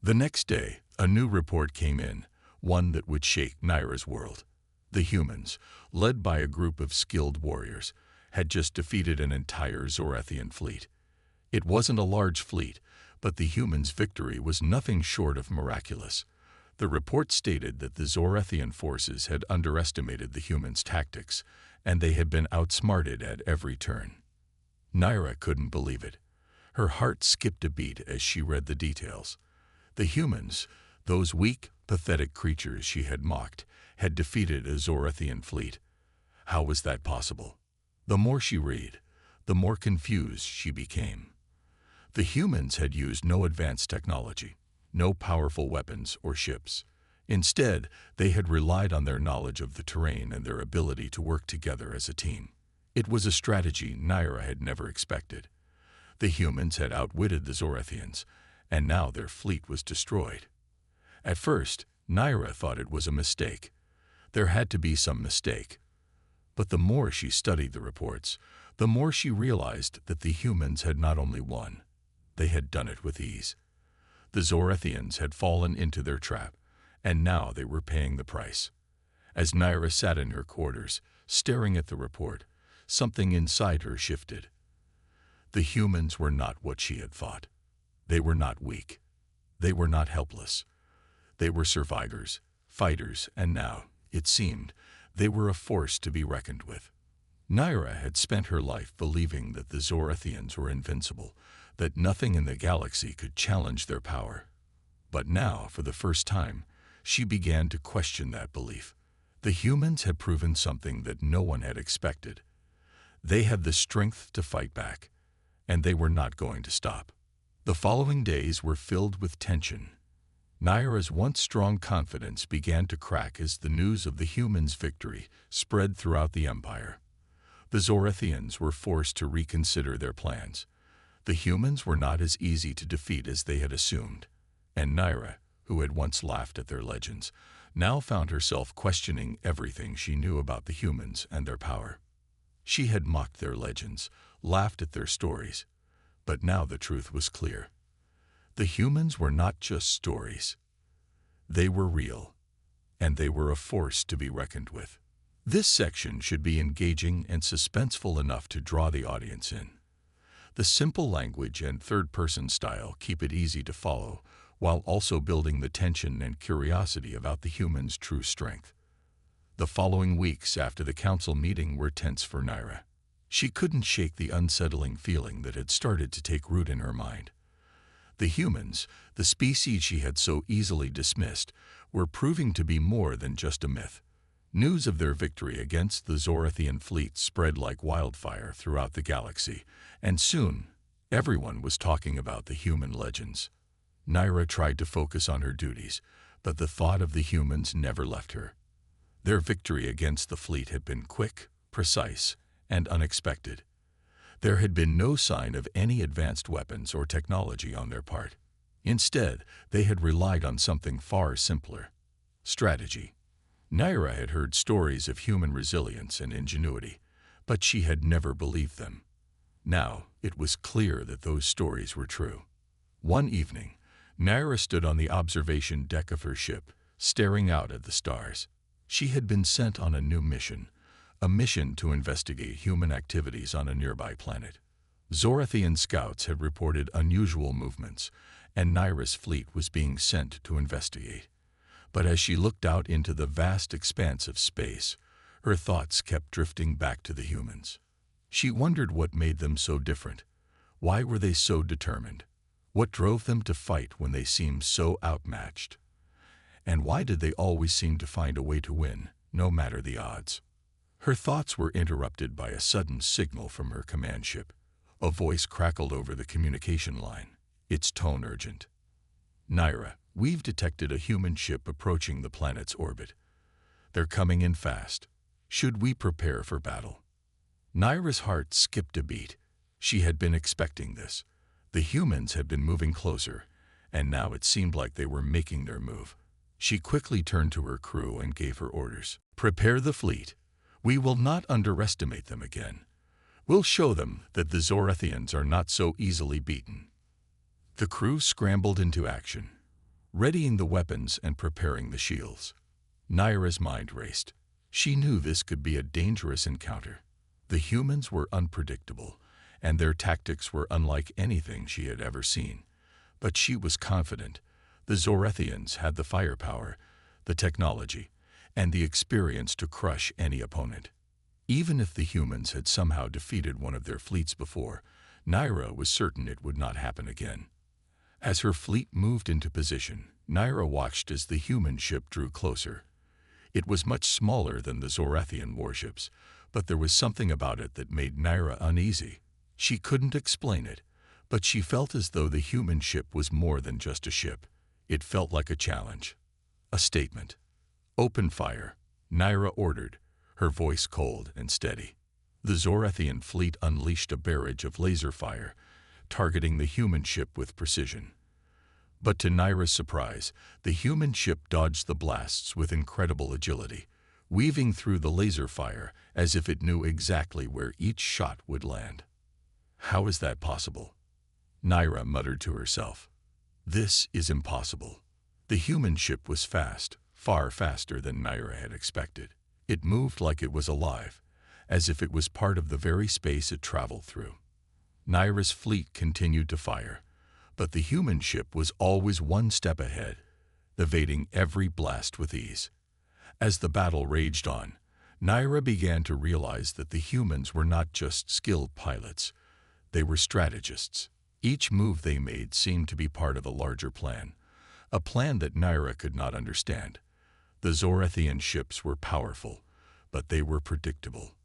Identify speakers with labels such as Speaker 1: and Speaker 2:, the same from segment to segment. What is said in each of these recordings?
Speaker 1: The next day, a new report came in, one that would shake Naira's world. The humans, led by a group of skilled warriors, had just defeated an entire Zorathian fleet. It wasn't a large fleet, but the humans' victory was nothing short of miraculous. The report stated that the Zorathian forces had underestimated the humans' tactics, and they had been outsmarted at every turn. Naira couldn't believe it. Her heart skipped a beat as she read the details. The humans, those weak, pathetic creatures she had mocked, had defeated a Zorathian fleet. How was that possible? The more she read, the more confused she became. The humans had used no advanced technology, no powerful weapons or ships. Instead, they had relied on their knowledge of the terrain and their ability to work together as a team. It was a strategy Naira had never expected. The humans had outwitted the Zorathians, and now their fleet was destroyed. At first, Naira thought it was a mistake. There had to be some mistake. But the more she studied the reports, the more she realized that the humans had not only won, they had done it with ease. The Zorathians had fallen into their trap, and now they were paying the price. As Naira sat in her quarters, staring at the report, something inside her shifted. The humans were not what she had thought. They were not weak. They were not helpless. They were survivors, fighters, and now, it seemed, they were a force to be reckoned with. Naira had spent her life believing that the Zorathians were invincible, that nothing in the galaxy could challenge their power. But now, for the first time, she began to question that belief. The humans had proven something that no one had expected. They had the strength to fight back, and they were not going to stop. The following days were filled with tension. Naira's once strong confidence began to crack as the news of the humans' victory spread throughout the Empire. The Zorathians were forced to reconsider their plans. The humans were not as easy to defeat as they had assumed, and Naira, who had once laughed at their legends, now found herself questioning everything she knew about the humans and their power. She had mocked their legends, laughed at their stories, but now the truth was clear. The humans were not just stories. They were real, and they were a force to be reckoned with. This section should be engaging and suspenseful enough to draw the audience in. The simple language and third-person style keep it easy to follow, while also building the tension and curiosity about the humans' true strength. The following weeks after the council meeting were tense for Naira. She couldn't shake the unsettling feeling that had started to take root in her mind. The humans, the species she had so easily dismissed, were proving to be more than just a myth. News of their victory against the Zorathian fleet spread like wildfire throughout the galaxy, and soon, everyone was talking about the human legends. Naira tried to focus on her duties, but the thought of the humans never left her. Their victory against the fleet had been quick, precise, and unexpected. There had been no sign of any advanced weapons or technology on their part. Instead, they had relied on something far simpler: strategy. Naira had heard stories of human resilience and ingenuity, but she had never believed them. Now, it was clear that those stories were true. One evening, Naira stood on the observation deck of her ship, staring out at the stars. She had been sent on a new mission, a mission to investigate human activities on a nearby planet. Zorathian scouts had reported unusual movements, and Naira's fleet was being sent to investigate. But as she looked out into the vast expanse of space, her thoughts kept drifting back to the humans. She wondered what made them so different. Why were they so determined? What drove them to fight when they seemed so outmatched? And why did they always seem to find a way to win, no matter the odds? Her thoughts were interrupted by a sudden signal from her command ship. A voice crackled over the communication line, its tone urgent. "Naira, we've detected a human ship approaching the planet's orbit. They're coming in fast. Should we prepare for battle?" Naira's heart skipped a beat. She had been expecting this. The humans had been moving closer, and now it seemed like they were making their move. She quickly turned to her crew and gave her orders. "Prepare the fleet. We will not underestimate them again. We'll show them that the Zorathians are not so easily beaten." The crew scrambled into action. readying the weapons and preparing the shields. Naira's mind raced. She knew this could be a dangerous encounter. The humans were unpredictable, and their tactics were unlike anything she had ever seen. But she was confident. The Zorethians had the firepower, the technology, and the experience to crush any opponent. Even if the humans had somehow defeated one of their fleets before, Naira was certain it would not happen again. As her fleet moved into position, Naira watched as the human ship drew closer. It was much smaller than the Zorethian warships, but there was something about it that made Naira uneasy. She couldn't explain it, but she felt as though the human ship was more than just a ship. It felt like a challenge, a statement. "Open fire," Naira ordered, her voice cold and steady. The Zorethian fleet unleashed a barrage of laser fire, targeting the human ship with precision. But to Naira's surprise, the human ship dodged the blasts with incredible agility, weaving through the laser fire as if it knew exactly where each shot would land. "How is that possible?" Naira muttered to herself. "This is impossible." The human ship was fast, far faster than Naira had expected. It moved like it was alive, as if it was part of the very space it traveled through. Naira's fleet continued to fire, but the human ship was always one step ahead, evading every blast with ease. As the battle raged on, Naira began to realize that the humans were not just skilled pilots, they were strategists. Each move they made seemed to be part of a larger plan, a plan that Naira could not understand. The Zorethian ships were powerful, but they were predictable.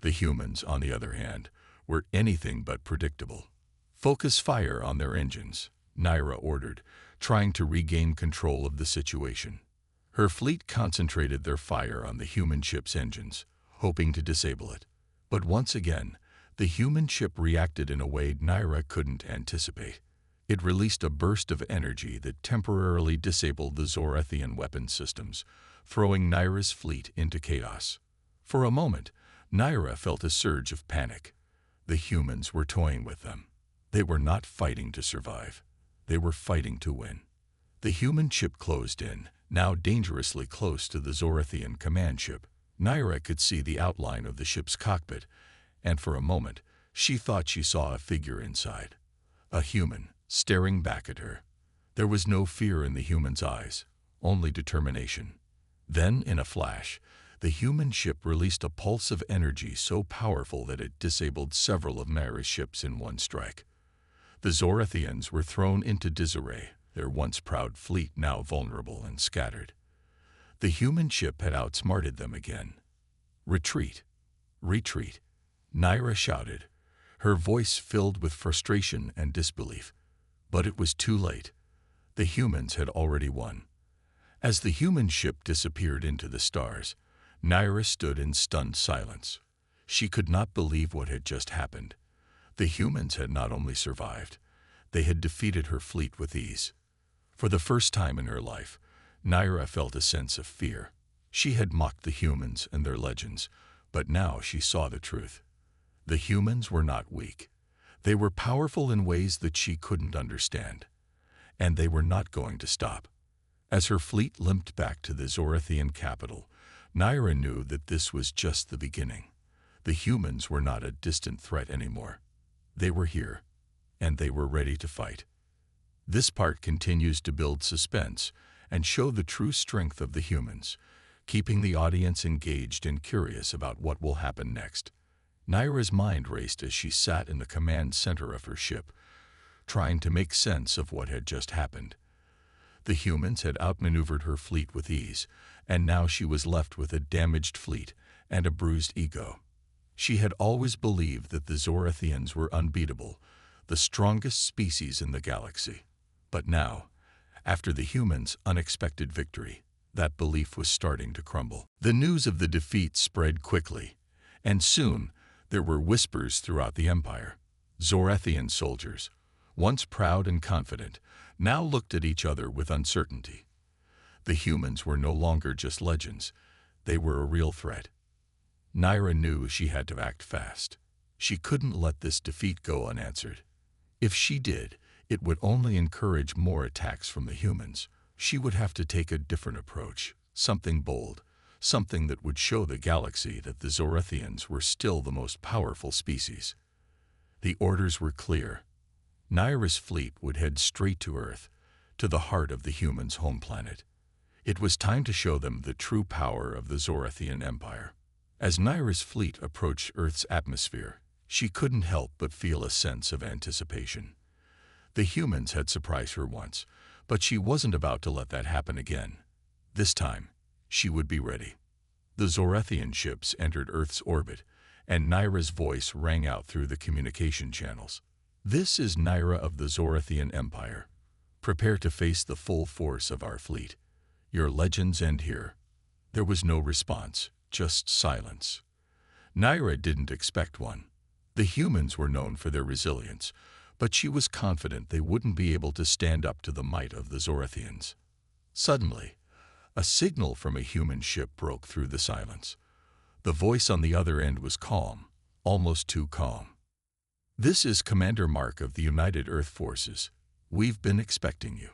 Speaker 1: The humans, on the other hand, were anything but predictable. "Focus fire on their engines," Naira ordered, trying to regain control of the situation. Her fleet concentrated their fire on the human ship's engines, hoping to disable it. But once again, the human ship reacted in a way Naira couldn't anticipate. It released a burst of energy that temporarily disabled the Zorethian weapon systems, throwing Naira's fleet into chaos. For a moment, Naira felt a surge of panic. The humans were toying with them. They were not fighting to survive. They were fighting to win. The human ship closed in, now dangerously close to the Zorethian command ship. Naira could see the outline of the ship's cockpit, and for a moment, she thought she saw a figure inside. A human, staring back at her. There was no fear in the human's eyes, only determination. Then, in a flash, the human ship released a pulse of energy so powerful that it disabled several of Naira's ships in one strike. The Zorethians were thrown into disarray, their once proud fleet now vulnerable and scattered. The human ship had outsmarted them again. "Retreat! Retreat!" Naira shouted, her voice filled with frustration and disbelief. But it was too late. The humans had already won. As the human ship disappeared into the stars, Naira stood in stunned silence. She could not believe what had just happened. The humans had not only survived, they had defeated her fleet with ease. For the first time in her life, Naira felt a sense of fear. She had mocked the humans and their legends, but now she saw the truth. The humans were not weak. They were powerful in ways that she couldn't understand, and they were not going to stop. As her fleet limped back to the Zorethian capital, Naira knew that this was just the beginning. The humans were not a distant threat anymore. They were here, and they were ready to fight. This part continues to build suspense and show the true strength of the humans, keeping the audience engaged and curious about what will happen next. Naira's mind raced as she sat in the command center of her ship, trying to make sense of what had just happened. The humans had outmaneuvered her fleet with ease, and now she was left with a damaged fleet and a bruised ego. She had always believed that the Zorethians were unbeatable, the strongest species in the galaxy. But now, after the humans' unexpected victory, that belief was starting to crumble. The news of the defeat spread quickly, and soon there were whispers throughout the Empire. Zorethian soldiers, once proud and confident, now looked at each other with uncertainty. The humans were no longer just legends, they were a real threat. Naira knew she had to act fast. She couldn't let this defeat go unanswered. If she did, it would only encourage more attacks from the humans. She would have to take a different approach, something bold, something that would show the galaxy that the Zorathians were still the most powerful species. The orders were clear. Nyra's fleet would head straight to Earth, to the heart of the humans' home planet. It was time to show them the true power of the Zorathian Empire. As Nyra's fleet approached Earth's atmosphere, she couldn't help but feel a sense of anticipation. The humans had surprised her once, but she wasn't about to let that happen again. This time, she would be ready. The Zorathian ships entered Earth's orbit, and Nyra's voice rang out through the communication channels. "This is Nyra of the Zorathian Empire. Prepare to face the full force of our fleet. Your legends end here." There was no response, just silence. Nyra didn't expect one. The humans were known for their resilience, but she was confident they wouldn't be able to stand up to the might of the Zorathians. Suddenly, a signal from a human ship broke through the silence. The voice on the other end was calm, almost too calm. "This is Commander Mark of the United Earth Forces. We've been expecting you."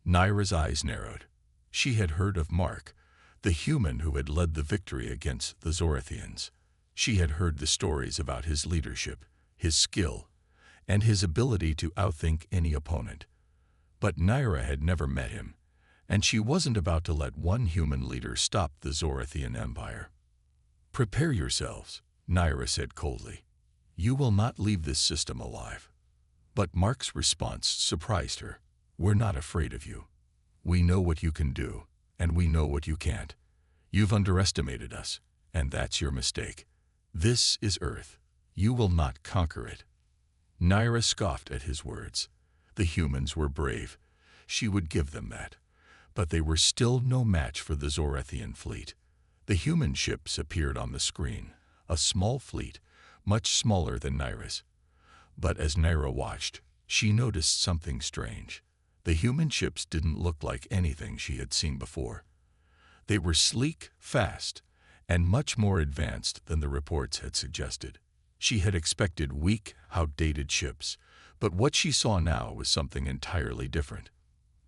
Speaker 1: Nyra's eyes narrowed. She had heard of Mark, the human who had led the victory against the Zorathians. She had heard the stories about his leadership, his skill, and his ability to outthink any opponent. But Nyra had never met him, and she wasn't about to let one human leader stop the Zorathian Empire. "Prepare yourselves," Nyra said coldly. "You will not leave this system alive." But Mark's response surprised her. "We're not afraid of you. We know what you can do, and we know what you can't. You've underestimated us, and that's your mistake. This is Earth. You will not conquer it." Nyra scoffed at his words. The humans were brave. She would give them that. But they were still no match for the Zorathian fleet. The human ships appeared on the screen, a small fleet, much smaller than Nyra's. But as Nyra watched, she noticed something strange. The human ships didn't look like anything she had seen before. They were sleek, fast, and much more advanced than the reports had suggested. She had expected weak, outdated ships, but what she saw now was something entirely different.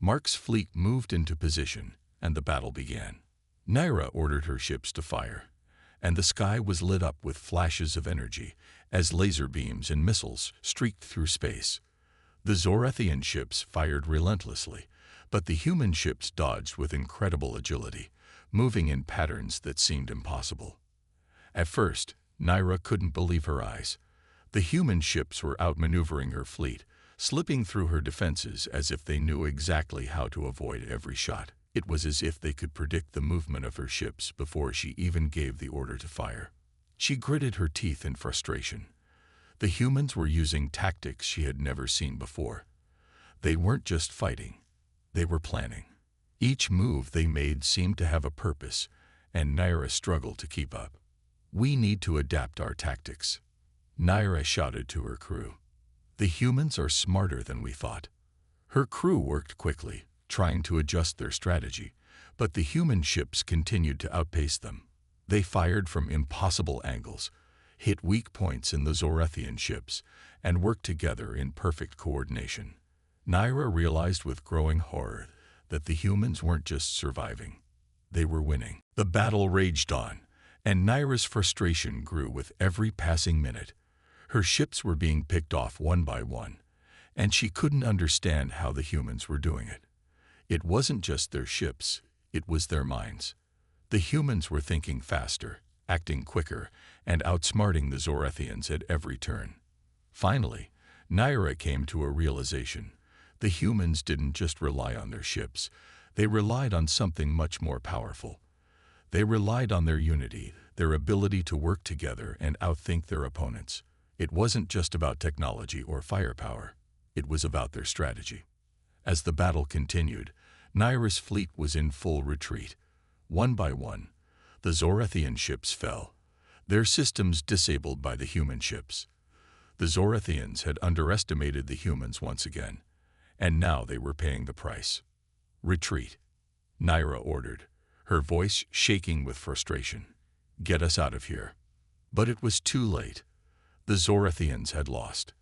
Speaker 1: Mark's fleet moved into position, and the battle began. Nyra ordered her ships to fire, and the sky was lit up with flashes of energy as laser beams and missiles streaked through space. The Zorathian ships fired relentlessly, but the human ships dodged with incredible agility, moving in patterns that seemed impossible. At first, Nyra couldn't believe her eyes. The human ships were outmaneuvering her fleet, slipping through her defenses as if they knew exactly how to avoid every shot. It was as if they could predict the movement of her ships before she even gave the order to fire. She gritted her teeth in frustration. The humans were using tactics she had never seen before. They weren't just fighting. They were planning. Each move they made seemed to have a purpose, and Nyra struggled to keep up. "We need to adapt our tactics," Nyra shouted to her crew. "The humans are smarter than we thought." Her crew worked quickly, trying to adjust their strategy, but the human ships continued to outpace them. They fired from impossible angles, hit weak points in the Zorathian ships, and worked together in perfect coordination. Nyra realized with growing horror that the humans weren't just surviving. They were winning. The battle raged on, and Nyra's frustration grew with every passing minute. Her ships were being picked off one by one, and she couldn't understand how the humans were doing it. It wasn't just their ships, it was their minds. The humans were thinking faster, acting quicker, and outsmarting the Zorathians at every turn. Finally, Nyra came to a realization. The humans didn't just rely on their ships. They relied on something much more powerful. They relied on their unity, their ability to work together and outthink their opponents. It wasn't just about technology or firepower. It was about their strategy. As the battle continued, Nyra's fleet was in full retreat. One by one, the Zorathian ships fell, their systems disabled by the human ships. The Zorathians had underestimated the humans once again, and now they were paying the price. "Retreat," Nyra ordered, her voice shaking with frustration. "Get us out of here." But it was too late. The Zorathians had lost.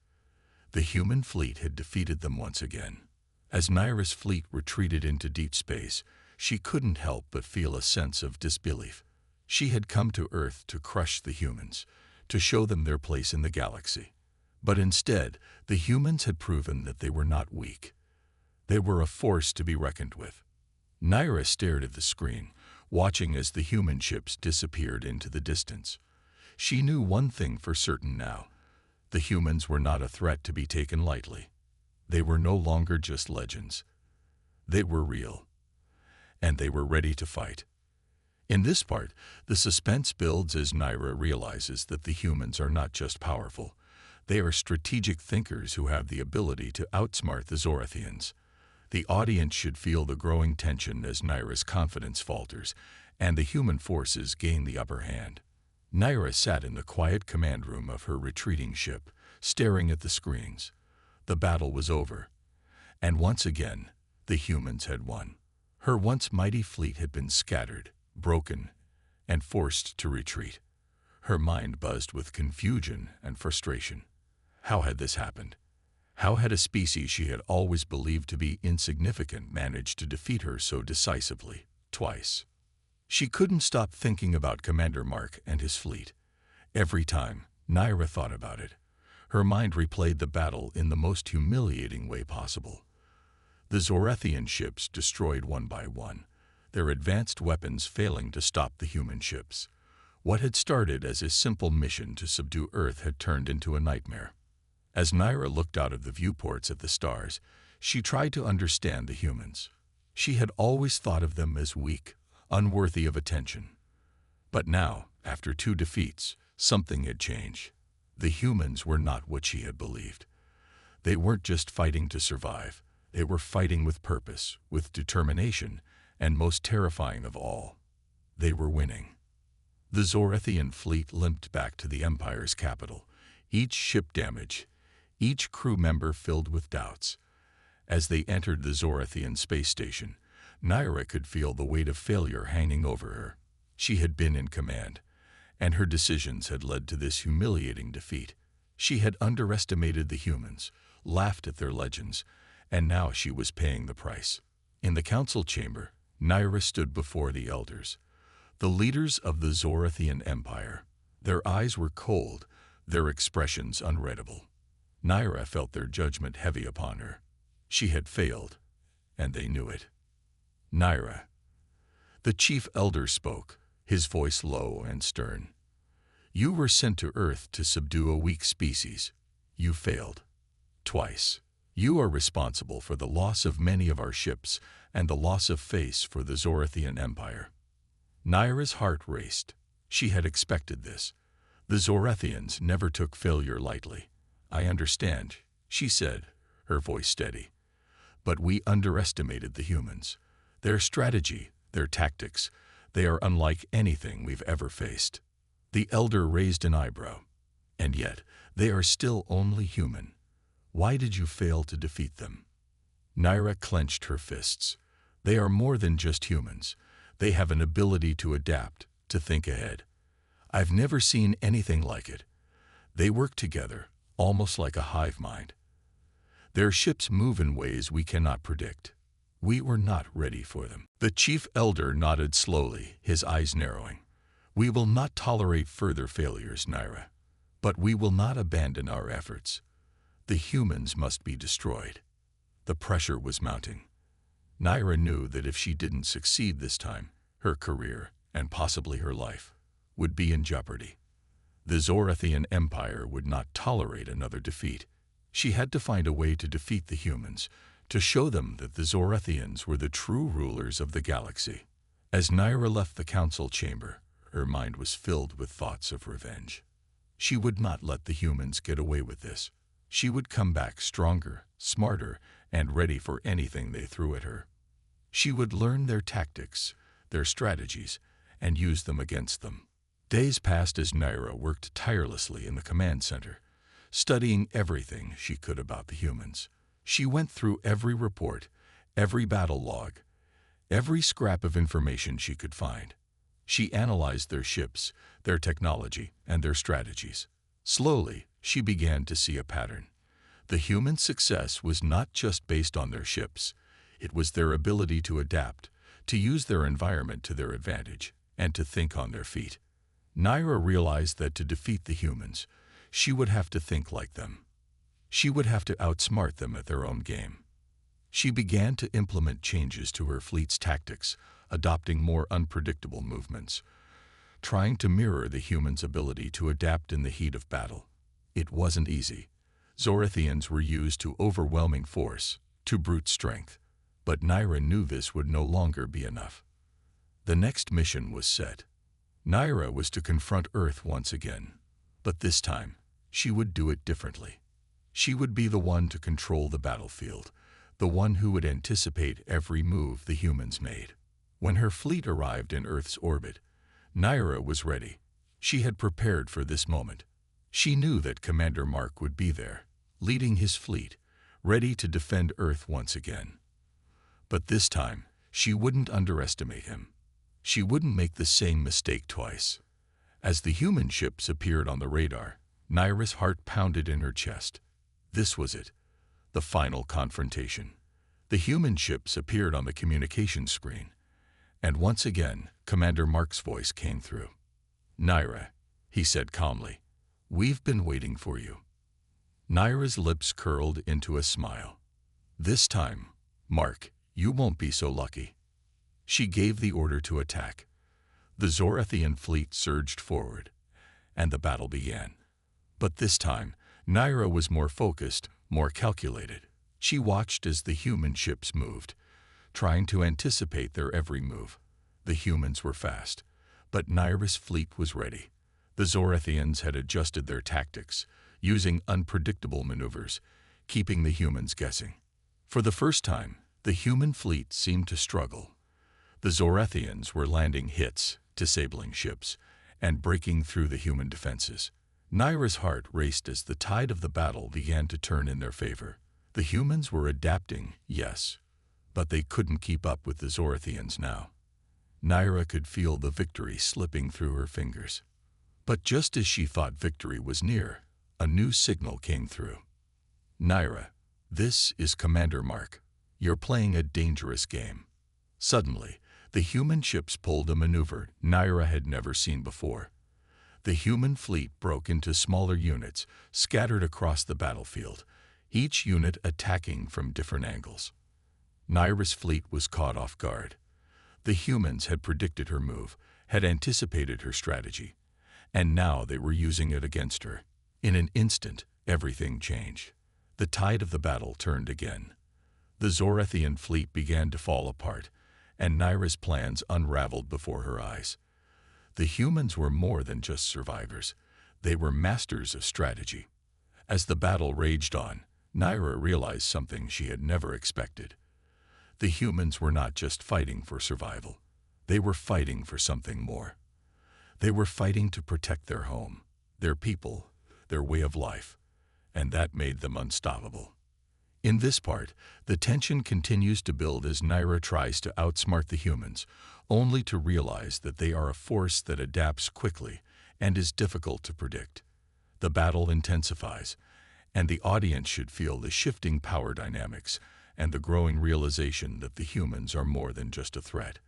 Speaker 1: The human fleet had defeated them once again. As Naira's fleet retreated into deep space, she couldn't help but feel a sense of disbelief. She had come to Earth to crush the humans, to show them their place in the galaxy. But instead, the humans had proven that they were not weak. They were a force to be reckoned with. Naira stared at the screen, watching as the human ships disappeared into the distance. She knew one thing for certain now. The humans were not a threat to be taken lightly. They were no longer just legends. They were real. And they were ready to fight. In this part, the suspense builds as Naira realizes that the humans are not just powerful. They are strategic thinkers who have the ability to outsmart the Zorathians. The audience should feel the growing tension as Naira's confidence falters, and the human forces gain the upper hand. Naira sat in the quiet command room of her retreating ship, staring at the screens. The battle was over, and once again, the humans had won. Her once mighty fleet had been scattered, broken, and forced to retreat. Her mind buzzed with confusion and frustration. How had this happened? How had a species she had always believed to be insignificant managed to defeat her so decisively, twice? She couldn't stop thinking about Commander Mark and his fleet. Every time Naira thought about it, her mind replayed the battle in the most humiliating way possible. The Zorathian ships destroyed one by one, their advanced weapons failing to stop the human ships. What had started as a simple mission to subdue Earth had turned into a nightmare. As Naira looked out of the viewports at the stars, she tried to understand the humans. She had always thought of them as weak, unworthy of attention. But now, after 2 defeats, something had changed. The humans were not what she had believed. They weren't just fighting to survive. They were fighting with purpose, with determination, and most terrifying of all, they were winning. The Zorathian fleet limped back to the Empire's capital, each ship damaged, each crew member filled with doubts. As they entered the Zorathian space station, Naira could feel the weight of failure hanging over her. She had been in command, and her decisions had led to this humiliating defeat. She had underestimated the humans, laughed at their legends, and now she was paying the price. In the council chamber, Naira stood before the elders, the leaders of the Zorathian Empire. Their eyes were cold, their expressions unreadable. Naira felt their judgment heavy upon her. She had failed, and they knew it. Naira. The chief elder spoke, his voice low and stern. You were sent to Earth to subdue a weak species. You failed. Twice. You are responsible for the loss of many of our ships and the loss of face for the Zorathian Empire. Naira's heart raced. She had expected this. The Zorathians never took failure lightly. I understand, she said, her voice steady. But we underestimated the humans. Their strategy, their tactics, they are unlike anything we've ever faced. The elder raised an eyebrow. And yet, they are still only human. Why did you fail to defeat them? Naira clenched her fists. They are more than just humans. They have an ability to adapt, to think ahead. I've never seen anything like it. They work together, almost like a hive mind. Their ships move in ways we cannot predict. We were not ready for them. The chief elder nodded slowly, his eyes narrowing. We will not tolerate further failures, Naira. But we will not abandon our efforts. The humans must be destroyed. The pressure was mounting. Naira knew that if she didn't succeed this time, her career, and possibly her life, would be in jeopardy. The Zorathian Empire would not tolerate another defeat. She had to find a way to defeat the humans, to show them that the Zorathians were the true rulers of the galaxy. As Naira left the council chamber, her mind was filled with thoughts of revenge. She would not let the humans get away with this. She would come back stronger, smarter, and ready for anything they threw at her. She would learn their tactics, their strategies, and use them against them. Days passed as Naira worked tirelessly in the command center, studying everything she could about the humans. She went through every report, every battle log, every scrap of information she could find. She analyzed their ships, their technology, and their strategies. Slowly, she began to see a pattern. The human success was not just based on their ships. It was their ability to adapt, to use their environment to their advantage, and to think on their feet. Naira realized that to defeat the humans, she would have to think like them. She would have to outsmart them at their own game. She began to implement changes to her fleet's tactics, adopting more unpredictable movements, trying to mirror the humans' ability to adapt in the heat of battle. It wasn't easy. Zorathians were used to overwhelming force, to brute strength, but Naira knew this would no longer be enough. The next mission was set. Naira was to confront Earth once again, but this time, she would do it differently. She would be the one to control the battlefield, the one who would anticipate every move the humans made. When her fleet arrived in Earth's orbit, Naira was ready. She had prepared for this moment. She knew that Commander Mark would be there, leading his fleet, ready to defend Earth once again. But this time, she wouldn't underestimate him. She wouldn't make the same mistake twice. As the human ships appeared on the radar, Naira's heart pounded in her chest. This was it, the final confrontation. The human ships appeared on the communication screen, and once again, Commander Mark's voice came through. "Naira," he said calmly, "we've been waiting for you." Naira's lips curled into a smile. "This time, Mark, you won't be so lucky." She gave the order to attack. The Zorathian fleet surged forward, and the battle began. But this time, Naira was more focused, more calculated. She watched as the human ships moved, trying to anticipate their every move. The humans were fast, but Naira's fleet was ready. The Zorathians had adjusted their tactics, using unpredictable maneuvers, keeping the humans guessing. For the first time, the human fleet seemed to struggle. The Zorathians were landing hits, disabling ships, and breaking through the human defenses. Naira's heart raced as the tide of the battle began to turn in their favor. The humans were adapting, yes, but they couldn't keep up with the Zorathians now. Naira could feel the victory slipping through her fingers. But just as she thought victory was near, a new signal came through. "Naira, this is Commander Mark. You're playing a dangerous game." Suddenly, the human ships pulled a maneuver Naira had never seen before. The human fleet broke into smaller units, scattered across the battlefield, each unit attacking from different angles. Naira's fleet was caught off guard. The humans had predicted her move, had anticipated her strategy, and now they were using it against her. In an instant, everything changed. The tide of the battle turned again. The Zorathian fleet began to fall apart, and Naira's plans unraveled before her eyes. The humans were more than just survivors. They were masters of strategy. As the battle raged on, Naira realized something she had never expected. The humans were not just fighting for survival. They were fighting for something more. They were fighting to protect their home, their people, their way of life, and that made them unstoppable. In this part, the tension continues to build as Naira tries to outsmart the humans, only to realize that they are a force that adapts quickly and is difficult to predict. The battle intensifies, and the audience should feel the shifting power dynamics and the growing realization that the humans are more than just a threat.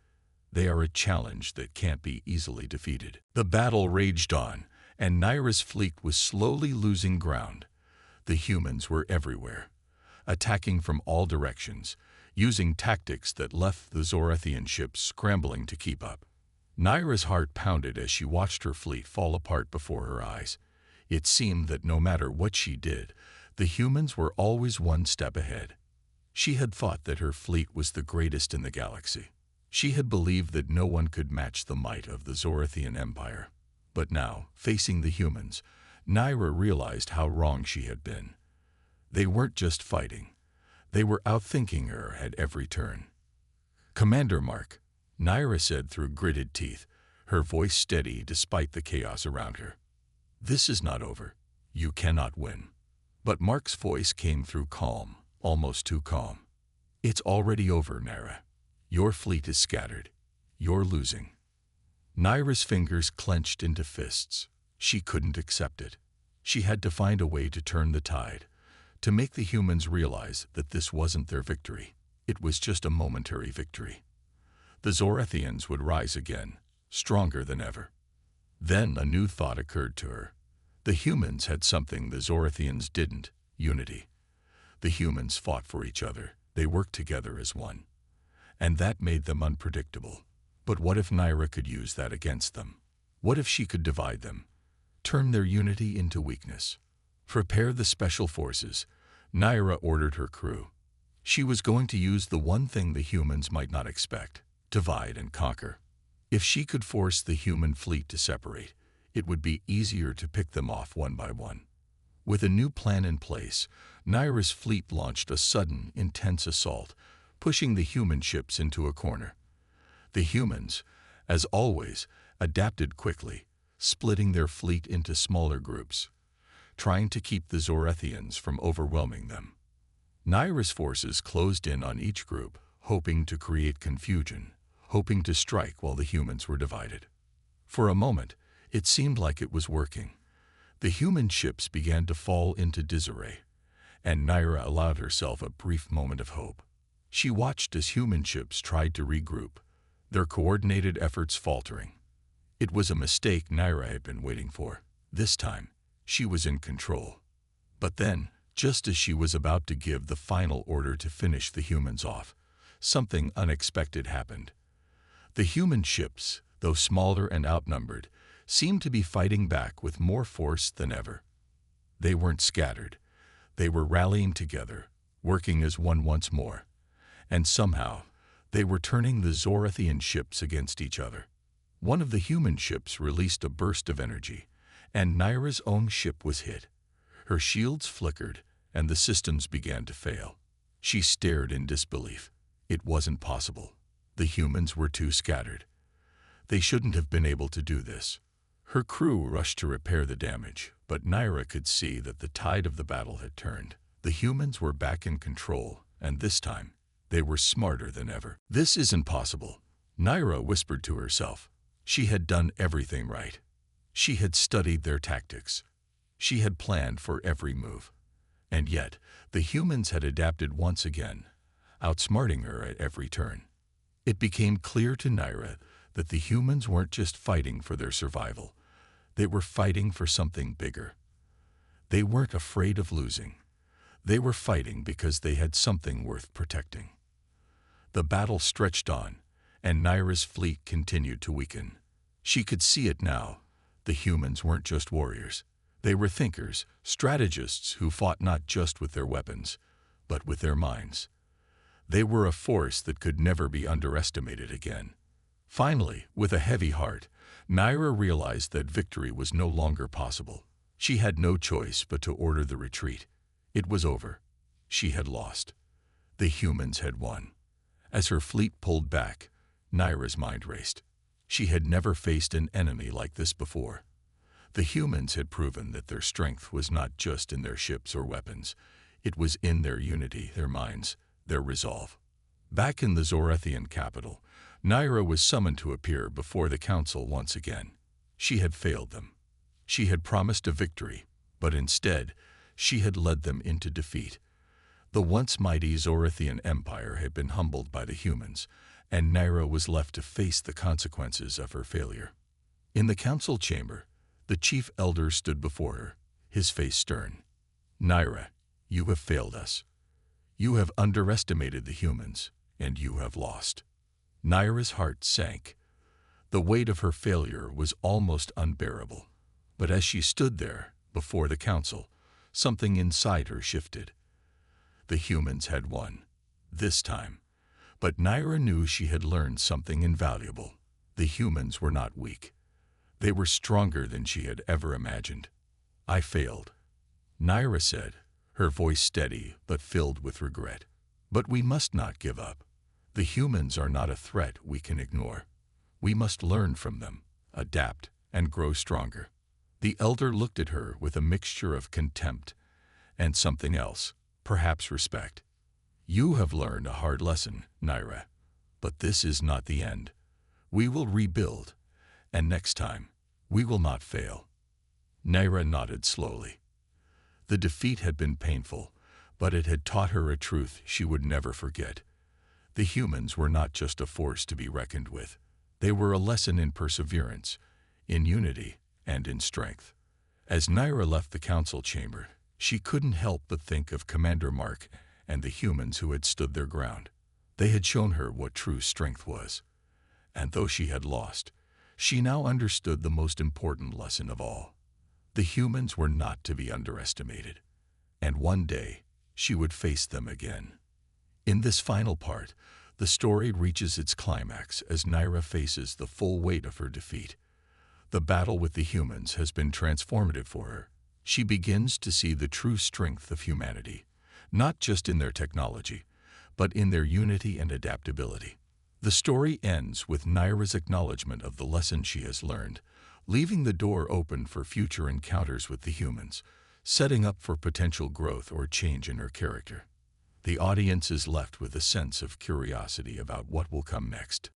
Speaker 1: They are a challenge that can't be easily defeated. The battle raged on, and Naira's fleet was slowly losing ground. The humans were everywhere, attacking from all directions, using tactics that left the Zorathian ships scrambling to keep up. Naira's heart pounded as she watched her fleet fall apart before her eyes. It seemed that no matter what she did, the humans were always one step ahead. She had thought that her fleet was the greatest in the galaxy. She had believed that no one could match the might of the Zorathian Empire. But now, facing the humans, Naira realized how wrong she had been. They weren't just fighting. They were outthinking her at every turn. "Commander Mark," Naira said through gritted teeth, her voice steady despite the chaos around her. "This is not over. You cannot win." But Mark's voice came through calm, almost too calm. "It's already over, Naira. Your fleet is scattered. You're losing." Naira's fingers clenched into fists. She couldn't accept it. She had to find a way to turn the tide, to make the humans realize that this wasn't their victory. It was just a momentary victory. The Zorathians would rise again, stronger than ever. Then a new thought occurred to her. The humans had something the Zorathians didn't: unity. The humans fought for each other. They worked together as one. And that made them unpredictable. But what if Naira could use that against them? What if she could divide them, turn their unity into weakness? Prepare the special forces, Naira ordered her crew. She was going to use the one thing the humans might not expect: divide and conquer. If she could force the human fleet to separate, it would be easier to pick them off one by one. With a new plan in place, Naira's fleet launched a sudden, intense assault, pushing the human ships into a corner. The humans, as always, adapted quickly, splitting their fleet into smaller groups, trying to keep the Zorathians from overwhelming them. Naira's forces closed in on each group, hoping to create confusion, hoping to strike while the humans were divided. For a moment, it seemed like it was working. The human ships began to fall into disarray, and Naira allowed herself a brief moment of hope. She watched as human ships tried to regroup, their coordinated efforts faltering. It was a mistake Naira had been waiting for. This time, she was in control. But then, just as she was about to give the final order to finish the humans off, something unexpected happened. The human ships, though smaller and outnumbered, seemed to be fighting back with more force than ever. They weren't scattered. They were rallying together, working as one once more. And somehow, they were turning the Zorathian ships against each other. One of the human ships released a burst of energy, and Naira's own ship was hit. Her shields flickered, and the systems began to fail. She stared in disbelief. It wasn't possible. The humans were too scattered. They shouldn't have been able to do this. Her crew rushed to repair the damage, but Naira could see that the tide of the battle had turned. The humans were back in control, and this time, they were smarter than ever. This isn't possible, Naira whispered to herself. She had done everything right. She had studied their tactics. She had planned for every move. And yet, the humans had adapted once again, outsmarting her at every turn. It became clear to Naira that the humans weren't just fighting for their survival. They were fighting for something bigger. They weren't afraid of losing. They were fighting because they had something worth protecting. The battle stretched on, and Naira's fleet continued to weaken. She could see it now. The humans weren't just warriors. They were thinkers, strategists who fought not just with their weapons, but with their minds. They were a force that could never be underestimated again. Finally, with a heavy heart, Naira realized that victory was no longer possible. She had no choice but to order the retreat. It was over. She had lost. The humans had won. As her fleet pulled back, Naira's mind raced. She had never faced an enemy like this before. The humans had proven that their strength was not just in their ships or weapons. It was in their unity, their minds, their resolve. Back in the Zorathian capital, Naira was summoned to appear before the council once again. She had failed them. She had promised a victory, but instead, she had led them into defeat. The once mighty Zorathian Empire had been humbled by the humans, and Naira was left to face the consequences of her failure. In the council chamber, the chief elder stood before her, his face stern. Naira, you have failed us. You have underestimated the humans, and you have lost. Naira's heart sank. The weight of her failure was almost unbearable. But as she stood there, before the council, something inside her shifted. The humans had won. This time. But Naira knew she had learned something invaluable. The humans were not weak. They were stronger than she had ever imagined. I failed, Naira said, her voice steady but filled with regret. But we must not give up. The humans are not a threat we can ignore. We must learn from them, adapt, and grow stronger. The elder looked at her with a mixture of contempt and something else, perhaps respect. You have learned a hard lesson, Naira, but this is not the end. We will rebuild, and next time, we will not fail. Naira nodded slowly. The defeat had been painful, but it had taught her a truth she would never forget. The humans were not just a force to be reckoned with. They were a lesson in perseverance, in unity, and in strength. As Naira left the council chamber, she couldn't help but think of Commander Mark and the humans who had stood their ground. They had shown her what true strength was. And though she had lost, she now understood the most important lesson of all. The humans were not to be underestimated. And one day, she would face them again. In this final part, the story reaches its climax as Naira faces the full weight of her defeat. The battle with the humans has been transformative for her. She begins to see the true strength of humanity, not just in their technology, but in their unity and adaptability. The story ends with Naira's acknowledgement of the lesson she has learned, leaving the door open for future encounters with the humans, setting up for potential growth or change in her character. The audience is left with a sense of curiosity about what will come next.